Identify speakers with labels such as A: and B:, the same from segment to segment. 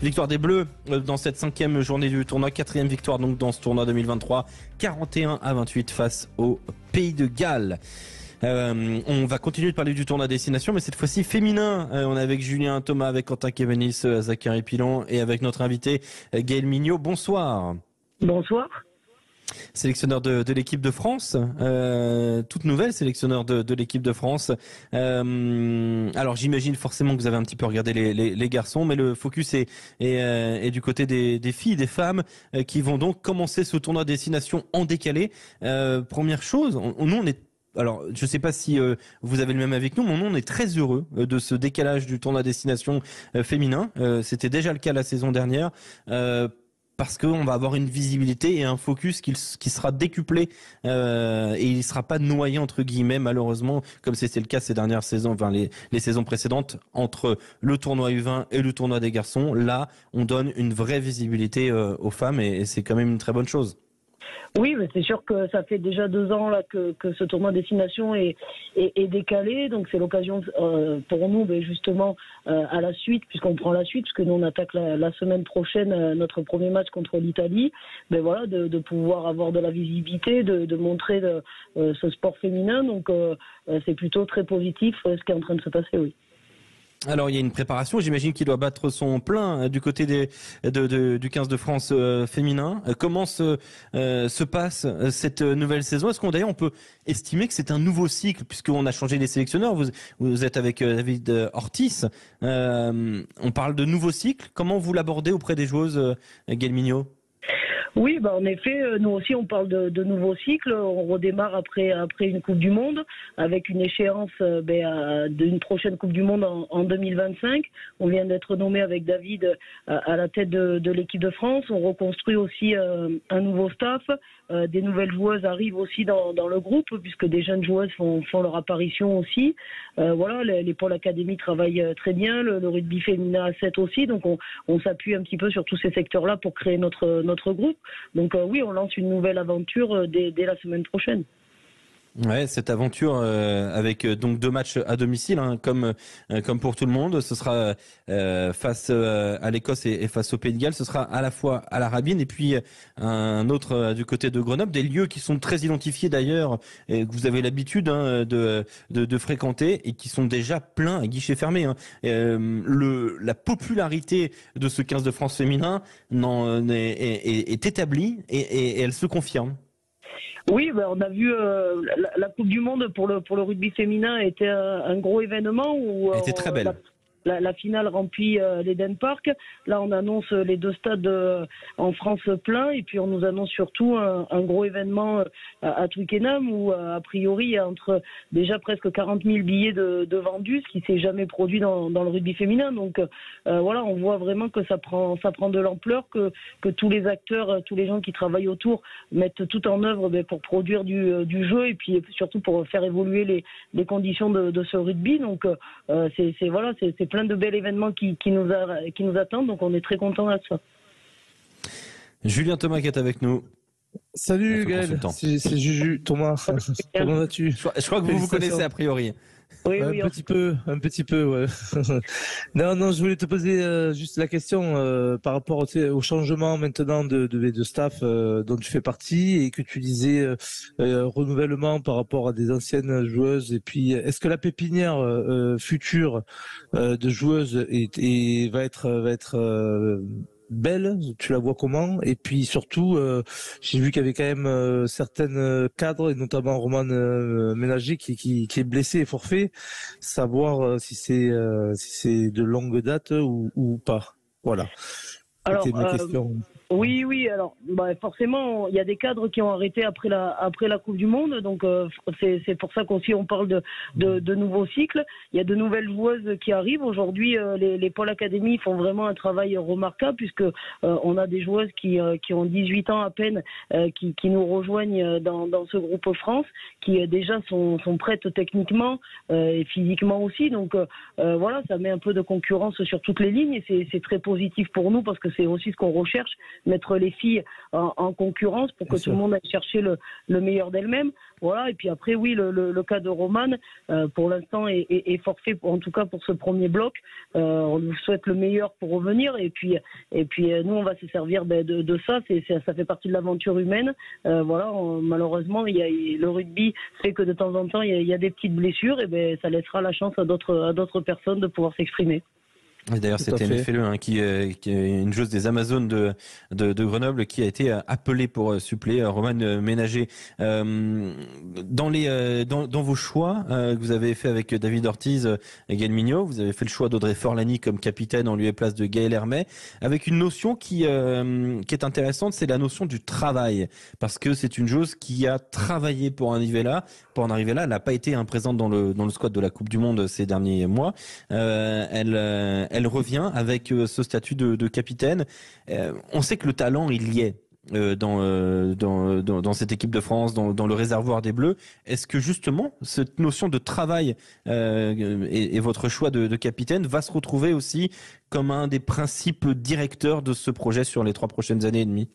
A: Victoire des Bleus dans cette 5e journée du tournoi, 4e victoire donc dans ce tournoi 2023, 41-28 face au Pays de Galles. On va continuer de parler du tournoi destination, mais cette fois-ci féminin. On est avec Julien Thomas, avec Quentin Kévenis, Zachary Pilon et avec notre invité Gaël Mignot. Bonsoir.
B: Bonsoir.
A: Sélectionneur de l'équipe de France, toute nouvelle sélectionneur de l'équipe de France. Alors j'imagine forcément que vous avez un petit peu regardé les garçons, mais le focus est du côté des filles, des femmes qui vont donc commencer ce tournoi destination en décalé. Première chose, nous on est... Alors, je ne sais pas si vous avez le même avec nous, mais nous, on est très heureux de ce décalage du tournoi destination féminin. C'était déjà le cas la saison dernière. Parce qu'on va avoir une visibilité et un focus qui sera décuplé et il ne sera pas noyé entre guillemets malheureusement comme c'était le cas ces dernières saisons, enfin les saisons précédentes entre le tournoi U20 et le tournoi des garçons. Là, on donne une vraie visibilité aux femmes et c'est quand même une très bonne chose.
B: Oui, mais c'est sûr que ça fait déjà 2 ans là que ce tournoi destination est décalé, donc c'est l'occasion pour nous justement à la suite, puisqu'on prend la suite, puisque nous on attaque la semaine prochaine notre premier match contre l'Italie, voilà, de pouvoir avoir de la visibilité, de montrer ce sport féminin, donc c'est plutôt très positif ce qui est en train de se passer, oui.
A: Alors il y a une préparation, j'imagine qu'il doit battre son plein du côté du 15 de France féminin. Comment se passe cette nouvelle saison? Est-ce qu'on peut estimer que c'est un nouveau cycle puisqu'on a changé les sélectionneurs? Vous êtes avec David Ortiz. On parle de nouveau cycle. Comment vous l'abordez auprès des joueuses, Gaël Mignot?
B: Oui, en effet, nous aussi on parle de nouveaux cycles. On redémarre après une Coupe du Monde avec une échéance d'une prochaine Coupe du Monde en 2025. On vient d'être nommé avec David à la tête de l'équipe de France. On reconstruit aussi un nouveau staff. Des nouvelles joueuses arrivent aussi dans le groupe puisque des jeunes joueuses font leur apparition aussi. Voilà, les pôles académie travaillent très bien, le rugby féminin à 7 aussi. Donc on s'appuie un petit peu sur tous ces secteurs-là pour créer notre groupe. Donc oui, on lance une nouvelle aventure dès la semaine prochaine.
A: Ouais, cette aventure avec donc 2 matchs à domicile, hein, comme pour tout le monde. Ce sera face à l'Écosse et face au Pays de Galles. Ce sera à la fois à la Rabine et puis un autre du côté de Grenoble. Des lieux qui sont très identifiés d'ailleurs et que vous avez l'habitude de fréquenter et qui sont déjà pleins à guichet fermé. Hein. La popularité de ce 15 de France féminin est établie et elle se confirme.
B: Oui, on a vu la Coupe du Monde pour le rugby féminin était un gros événement où
A: elle était très belle.
B: La finale remplit l'Eden Park. Là, on annonce les 2 stades en France pleins et puis on nous annonce surtout un gros événement à Twickenham où a priori il y a entre déjà presque 40 000 billets de vendus, ce qui s'est jamais produit dans le rugby féminin. Donc voilà, on voit vraiment que ça prend de l'ampleur, que tous les acteurs, tous les gens qui travaillent autour mettent tout en œuvre pour produire du jeu et puis surtout pour faire évoluer les conditions de ce rugby. Donc c'est plein de bels événements qui nous attendent, donc on est très contents de ça.
A: Julien Thomas qui est avec nous.
C: Salut Gaël, c'est Juju Thomas. Comment vas-tu?
A: Je crois que vous connaissez a priori.
B: Oui,
C: un petit peu, ouais. Non, je voulais te poser juste la question par rapport au changement maintenant de staff dont tu fais partie et que tu disais renouvellement par rapport à des anciennes joueuses. Et puis, est-ce que la pépinière future de joueuses va être belle, tu la vois comment? Et puis surtout, j'ai vu qu'il y avait quand même certaines cadres, et notamment Roman Ménager qui est blessé et forfait. Savoir si c'est de longue date ou pas. Voilà. C'était mes questions.
B: Oui. Alors, forcément, il y a des cadres qui ont arrêté après la Coupe du Monde, donc c'est pour ça qu'aussi on parle de nouveaux cycles. Il y a de nouvelles joueuses qui arrivent. Aujourd'hui, les pôles académie font vraiment un travail remarquable puisque on a des joueuses qui ont 18 ans à peine, qui nous rejoignent dans ce groupe France, qui déjà sont prêtes techniquement et physiquement aussi. Donc voilà, ça met un peu de concurrence sur toutes les lignes et c'est très positif pour nous parce que c'est aussi ce qu'on recherche, mettre les filles en concurrence pour que tout le monde aille chercher le meilleur d'elle-même. Voilà. Et puis après, oui, le cas de Romane, pour l'instant, est forfait, en tout cas pour ce premier bloc. On lui souhaite le meilleur pour revenir. Et puis nous, on va se servir de ça. Ça fait partie de l'aventure humaine. Voilà. Malheureusement, le rugby fait que de temps en temps, il y a des petites blessures. Et ça laissera la chance à d'autres personnes de pouvoir s'exprimer.
A: Et d'ailleurs, c'était Nefele, qui est une joueuse des Amazones de Grenoble, qui a été appelée pour suppléer Romane Ménager. Dans vos choix que vous avez fait avec David Ortiz et Gaël Mignot, vous avez fait le choix d'Audrey Forlani comme capitaine en lieu et place de Gaël Hermet, avec une notion qui est intéressante, c'est la notion du travail, parce que c'est une joueuse qui a travaillé pour en arriver là. Elle n'a pas été présente dans le squad de la Coupe du Monde ces derniers mois. Elle revient avec ce statut de capitaine. On sait que le talent, il y est dans cette équipe de France, dans le réservoir des Bleus. Est-ce que justement, cette notion de travail et votre choix de capitaine va se retrouver aussi comme un des principes directeurs de ce projet sur les 3 prochaines années et demie ?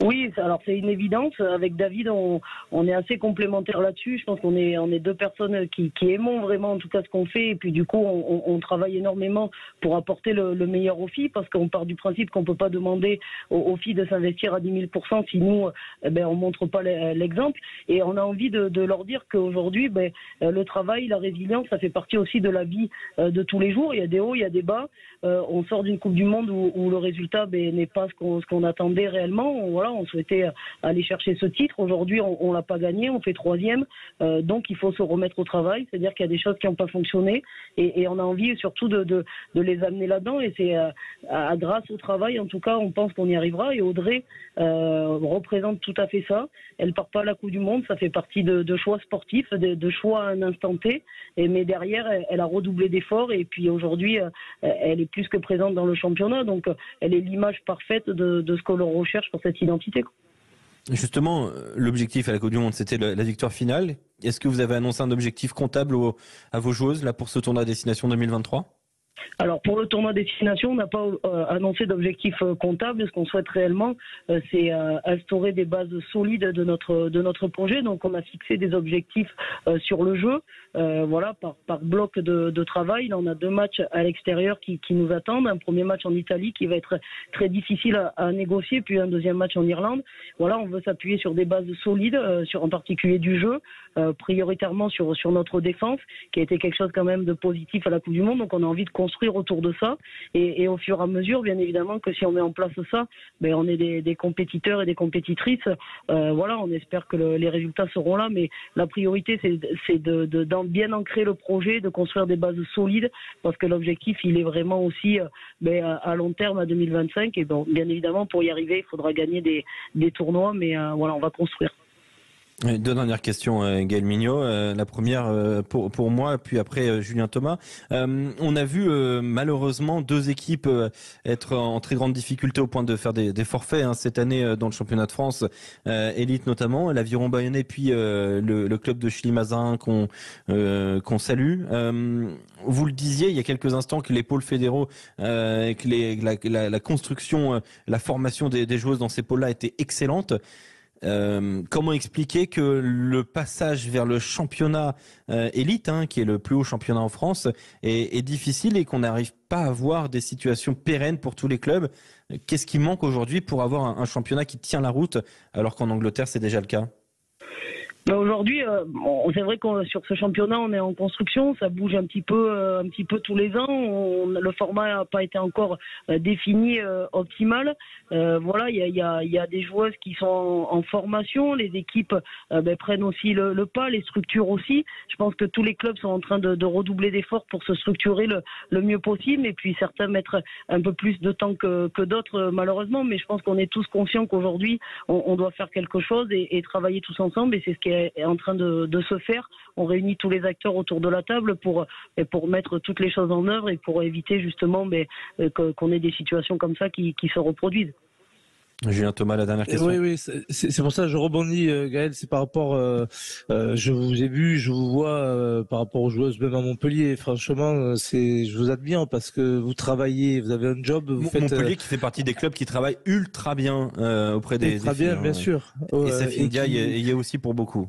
B: Oui, alors c'est une évidence. Avec David, on est assez complémentaires là-dessus. Je pense qu'on est 2 personnes qui aimons vraiment en tout cas ce qu'on fait. Et puis du coup, on travaille énormément pour apporter le meilleur aux filles, parce qu'on part du principe qu'on peut pas demander aux filles de s'investir à 10 000% si nous, on montre pas l'exemple. Et on a envie de leur dire qu'aujourd'hui, le travail, la résilience, ça fait partie aussi de la vie de tous les jours. Il y a des hauts, il y a des bas. On sort d'une Coupe du Monde où le résultat n'est pas ce qu'on attendait réellement. On souhaitait aller chercher ce titre. Aujourd'hui, on l'a pas gagné, on fait 3e. Donc, il faut se remettre au travail. C'est-à-dire qu'il y a des choses qui n'ont pas fonctionné et on a envie surtout de les amener là-dedans. Et c'est grâce au travail, en tout cas, on pense qu'on y arrivera. Et Audrey représente tout à fait ça. Elle part pas à la Coupe du Monde. Ça fait partie de choix sportifs, de choix à un instant T. Mais derrière, elle a redoublé d'efforts. Et puis aujourd'hui, elle est plus que présente dans le championnat. Donc, elle est l'image parfaite de ce que l'on recherche pour cette identité.
A: Justement, l'objectif à la Coupe du Monde, c'était la victoire finale. Est-ce que vous avez annoncé un objectif comptable à vos joueuses là pour ce tournoi à destination 2023 ?
B: Alors pour le tournoi destination, on n'a pas annoncé d'objectif comptable. Ce qu'on souhaite réellement, c'est instaurer des bases solides de notre projet. Donc on a fixé des objectifs sur le jeu, par bloc de travail. Là, on a 2 matchs à l'extérieur qui nous attendent. Un premier match en Italie qui va être très difficile à négocier, puis un deuxième match en Irlande. Voilà, on veut s'appuyer sur des bases solides, en particulier du jeu, prioritairement sur notre défense, qui a été quelque chose quand même de positif à la Coupe du Monde. Donc on a envie de construire autour de ça et au fur et à mesure, bien évidemment, que si on met en place ça, on est des compétiteurs et des compétitrices. On espère que les résultats seront là, mais la priorité c'est de bien ancrer le projet, de construire des bases solides, parce que l'objectif il est vraiment aussi à long terme, à 2025. Et bien évidemment, pour y arriver, il faudra gagner des tournois, mais on va construire.
A: 2 dernières questions, Gaël Mignot. La première pour moi, puis après Julien Thomas. On a vu malheureusement 2 équipes être en très grande difficulté au point de faire des forfaits cette année dans le championnat de France, élite notamment, l'Aviron Bayonnais, puis le club de Chili-Mazarin qu'on salue. Vous le disiez il y a quelques instants que les pôles fédéraux, que la construction, la formation des joueuses dans ces pôles-là était excellente. Comment expliquer que le passage vers le championnat élite, qui est le plus haut championnat en France, est difficile et qu'on n'arrive pas à avoir des situations pérennes pour tous les clubs ? Qu'est-ce qui manque aujourd'hui pour avoir un championnat qui tient la route, alors qu'en Angleterre c'est déjà le cas ?
B: Aujourd'hui, c'est vrai que sur ce championnat, on est en construction, ça bouge un petit peu tous les ans. Le format n'a pas été encore défini optimal. Il y a des joueuses qui sont en formation, les équipes prennent aussi le pas, les structures aussi. Je pense que tous les clubs sont en train de redoubler d'efforts pour se structurer le mieux possible, et puis certains mettre un peu plus de temps que d'autres malheureusement. Mais je pense qu'on est tous conscients qu'aujourd'hui, on doit faire quelque chose et travailler tous ensemble, et c'est ce qui est en train de se faire. On réunit tous les acteurs autour de la table pour mettre toutes les choses en œuvre et pour éviter justement qu'on ait des situations comme ça qui se reproduisent.
A: Julien Thomas, la dernière question.
C: Oui, c'est pour ça que je rebondis, Gaël. C'est par rapport, je vous ai vu, je vous vois par rapport aux joueuses même à Montpellier. Franchement, je vous admire parce que vous travaillez, vous avez un job, vous faites.
A: Montpellier qui fait partie des clubs qui travaillent ultra bien auprès des
C: ultra
A: filles,
C: bien,
A: hein.
C: bien sûr.
A: Et Safin Ndiaye y est aussi pour beaucoup.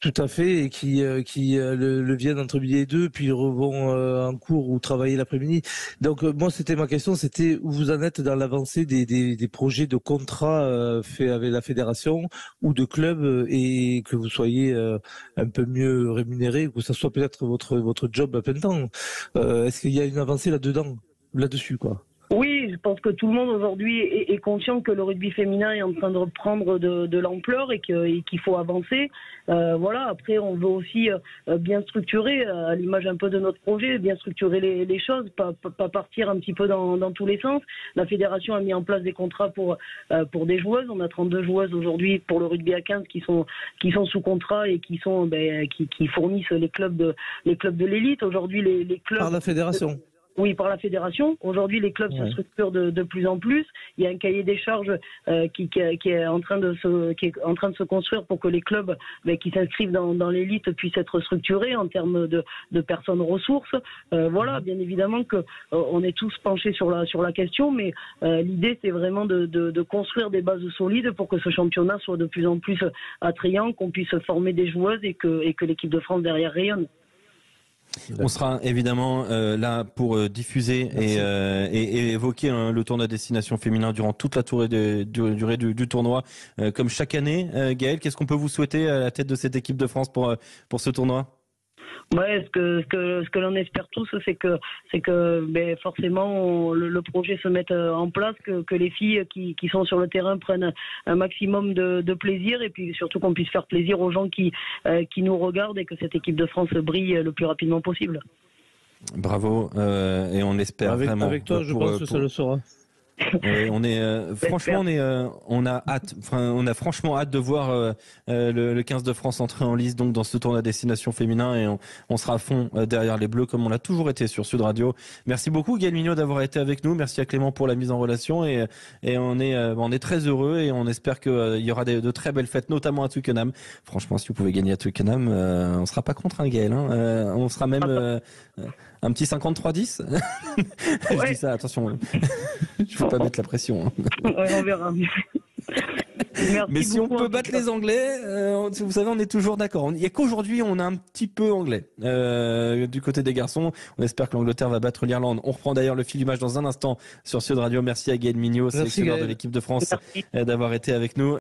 C: Tout à fait, et qui le viennent entre midi et deux, puis vont en cours ou travailler l'après-midi. Donc moi, c'était ma question, c'était où vous en êtes dans l'avancée des projets de contrats faits avec la fédération ou de clubs, et que vous soyez un peu mieux rémunéré, que ça soit peut-être votre job à plein temps. Est-ce qu'il y a une avancée là-dessus, quoi?
B: Oui, je pense que tout le monde aujourd'hui est conscient que le rugby féminin est en train de reprendre de l'ampleur et qu'il faut avancer. Voilà. Après, on veut aussi bien structurer, à l'image un peu de notre projet, bien structurer les choses, pas partir un petit peu dans tous les sens. La fédération a mis en place des contrats pour des joueuses. On a 32 joueuses aujourd'hui pour le rugby à 15 qui sont sous contrat et qui fournissent les clubs de l'élite. Aujourd'hui, les clubs
C: par la fédération.
B: Oui, par la fédération. Aujourd'hui, les clubs se structurent de plus en plus. Il y a un cahier des charges qui est en train de se construire pour que les clubs qui s'inscrivent dans l'élite puissent être structurés en termes de personnes ressources. Voilà, bien évidemment que on est tous penchés sur la question, mais l'idée c'est vraiment de construire des bases solides pour que ce championnat soit de plus en plus attrayant, qu'on puisse former des joueuses et que l'équipe de France derrière rayonne.
A: On sera évidemment là pour diffuser et évoquer le tournoi destination féminin durant toute la durée du tournoi, comme chaque année. Gaël, qu'est-ce qu'on peut vous souhaiter à la tête de cette équipe de France pour ce tournoi?
B: Ouais, ce que l'on espère tous, c'est que forcément le projet se mette en place, que les filles qui sont sur le terrain prennent un maximum de plaisir, et puis surtout qu'on puisse faire plaisir aux gens qui nous regardent, et que cette équipe de France brille le plus rapidement possible.
A: Bravo, et on espère vraiment.
C: Avec toi, je pense que ça le sera.
A: On est franchement, on a hâte. Enfin, on a franchement hâte de voir le 15 de France entrer en lice donc dans ce tournoi destination féminin, et on sera à fond derrière les Bleus comme on l'a toujours été sur Sud Radio. Merci beaucoup Gaël Mignot d'avoir été avec nous. Merci à Clément pour la mise en relation, et on est très heureux, et on espère qu'il y aura de très belles fêtes, notamment à Twickenham. Franchement, si vous pouvez gagner à Twickenham, on sera pas contre un Gaël. Hein. On sera même un petit 53-10. Je dis ça, attention. Je veux pas mettre la pression. Hein.
B: Ouais, on verra.
A: Mais si on peut battre les Anglais, vous savez, on est toujours d'accord. Il n'y a qu'aujourd'hui, on a un petit peu anglais. Du côté des garçons, on espère que l'Angleterre va battre l'Irlande. On reprend d'ailleurs le fil du match dans un instant sur Sud Radio. Merci à Gaël Mignot, sélectionneur de l'équipe de France, d'avoir été avec nous.